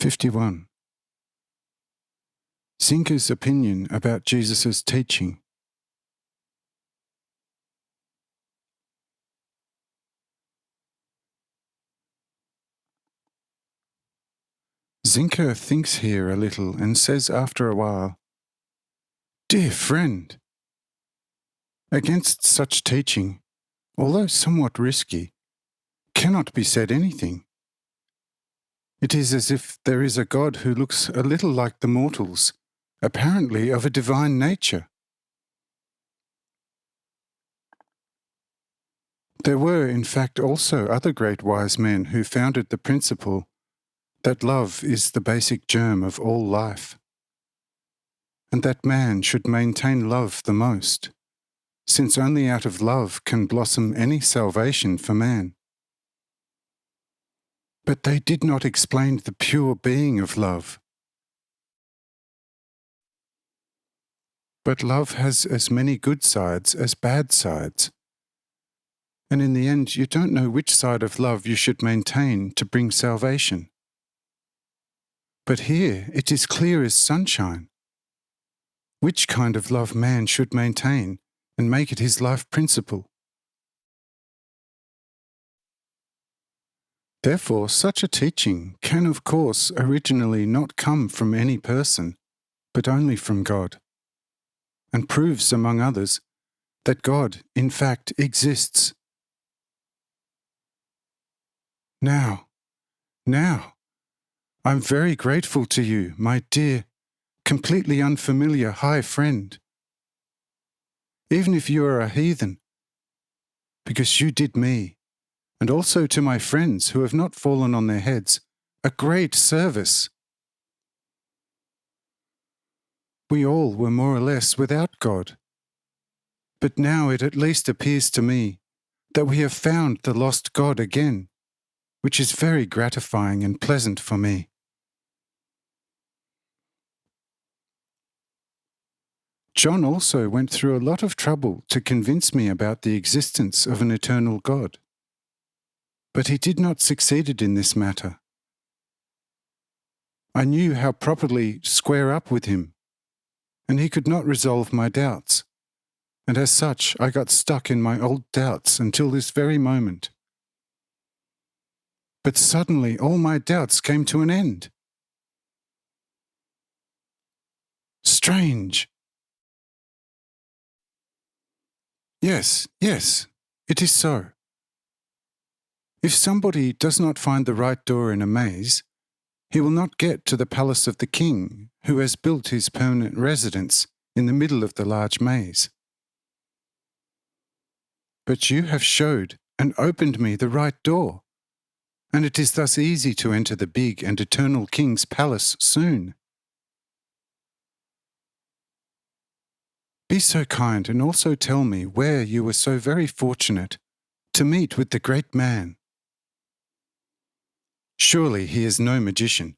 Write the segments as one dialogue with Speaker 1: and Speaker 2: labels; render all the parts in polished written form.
Speaker 1: 51. Zinker's opinion about Jesus' teaching. Zinker thinks here a little and says after a while, "Dear friend, against such teaching, although somewhat risky, cannot be said anything. It is as if there is a God who looks a little like the mortals, apparently of a divine nature. There were, in fact, also other great wise men who founded the principle that love is the basic germ of all life, and that man should maintain love the most, since only out of love can blossom any salvation for man. But they did not explain the pure being of love. But love has as many good sides as bad sides, and in the end you don't know which side of love you should maintain to bring salvation. But here it is clear as sunshine which kind of love man should maintain and make it his life principle. Therefore, such a teaching can, of course, originally not come from any person, but only from God, and proves, among others, that God, in fact, exists. Now, I'm very grateful to you, my dear, completely unfamiliar high friend. Even if you are a heathen, because you did me, and also to my friends who have not fallen on their heads, a great service. We all were more or less without God. But now it at least appears to me that we have found the lost God again, which is very gratifying and pleasant for me. John also went through a lot of trouble to convince me about the existence of an eternal God. But he did not succeed in this matter. I knew how properly square up with him, and he could not resolve my doubts, and as such I got stuck in my old doubts until this very moment. But suddenly all my doubts came to an end. Strange. Yes, it is so. If somebody does not find the right door in a maze, he will not get to the palace of the king, who has built his permanent residence in the middle of the large maze. But you have showed and opened me the right door, and it is thus easy to enter the big and eternal king's palace soon. Be so kind and also tell me where you were so very fortunate to meet with the great man. Surely he is no magician,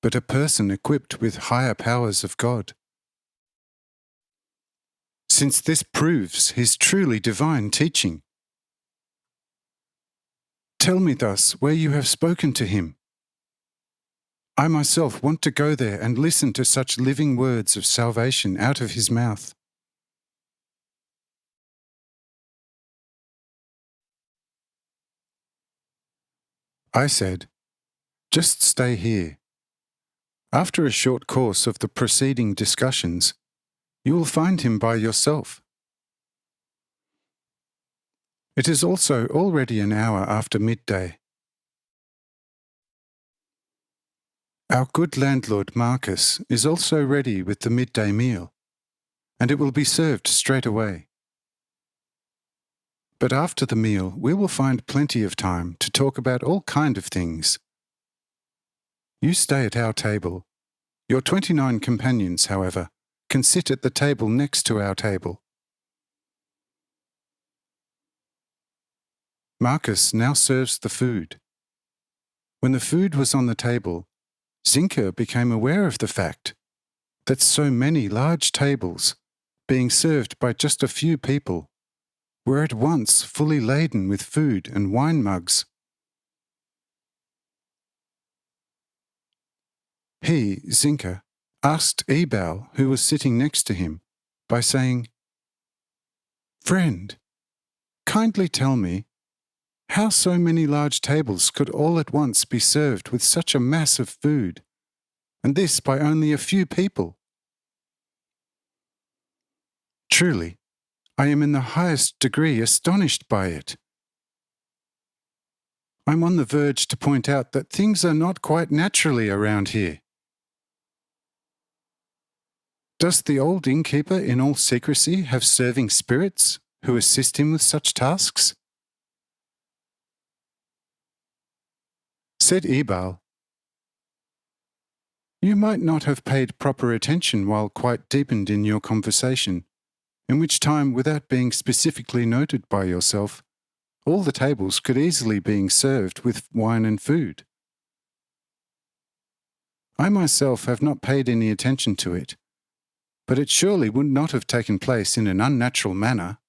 Speaker 1: but a person equipped with higher powers of God, since this proves his truly divine teaching. Tell me thus where you have spoken to him. I myself want to go there and listen to such living words of salvation out of his mouth. I said, just stay here. After a short course of the preceding discussions, you will find him by yourself. It is also already an hour after midday. Our good landlord Marcus is also ready with the midday meal, and it will be served straight away. But after the meal, we will find plenty of time to talk about all kinds of things. You stay at our table. Your 29 companions, however, can sit at the table next to our table. Marcus now serves the food. When the food was on the table, Zinker became aware of the fact that so many large tables, being served by just a few people, were at once fully laden with food and wine mugs. He, Zinka, asked Ebal, who was sitting next to him, by saying, "Friend, kindly tell me, how so many large tables could all at once be served with such a mass of food, and this by only a few people? Truly, I am in the highest degree astonished by it. I'm on the verge to point out that things are not quite naturally around here. Does the old innkeeper in all secrecy have serving spirits who assist him with such tasks?" Said Ebal, "You might not have paid proper attention while quite deepened in your conversation, in which time, without being specifically noted by yourself, all the tables could easily be served with wine and food. I myself have not paid any attention to it, but it surely would not have taken place in an unnatural manner."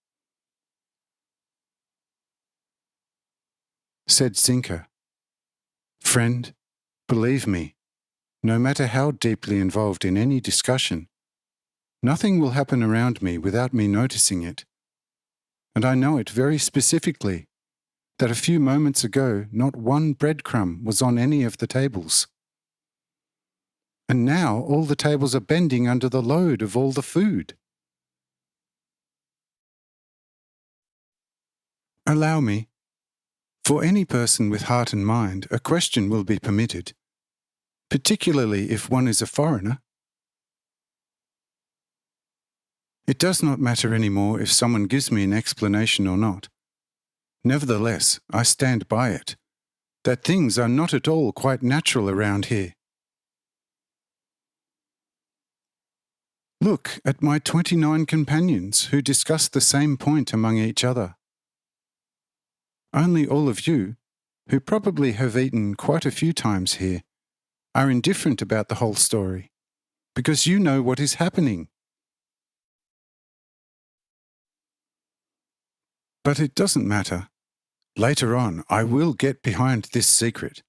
Speaker 1: Said Zinka, "Friend, believe me, no matter how deeply involved in any discussion, nothing will happen around me without me noticing it. And I know it very specifically, that a few moments ago not one breadcrumb was on any of the tables. And now all the tables are bending under the load of all the food." Allow me. For any person with heart and mind, a question will be permitted, particularly if one is a foreigner. It does not matter anymore if someone gives me an explanation or not. Nevertheless, I stand by it, that things are not at all quite natural around here. Look at my 29 companions who discuss the same point among each other. Only all of you, who probably have eaten quite a few times here, are indifferent about the whole story, because you know what is happening. But it doesn't matter. Later on, I will get behind this secret,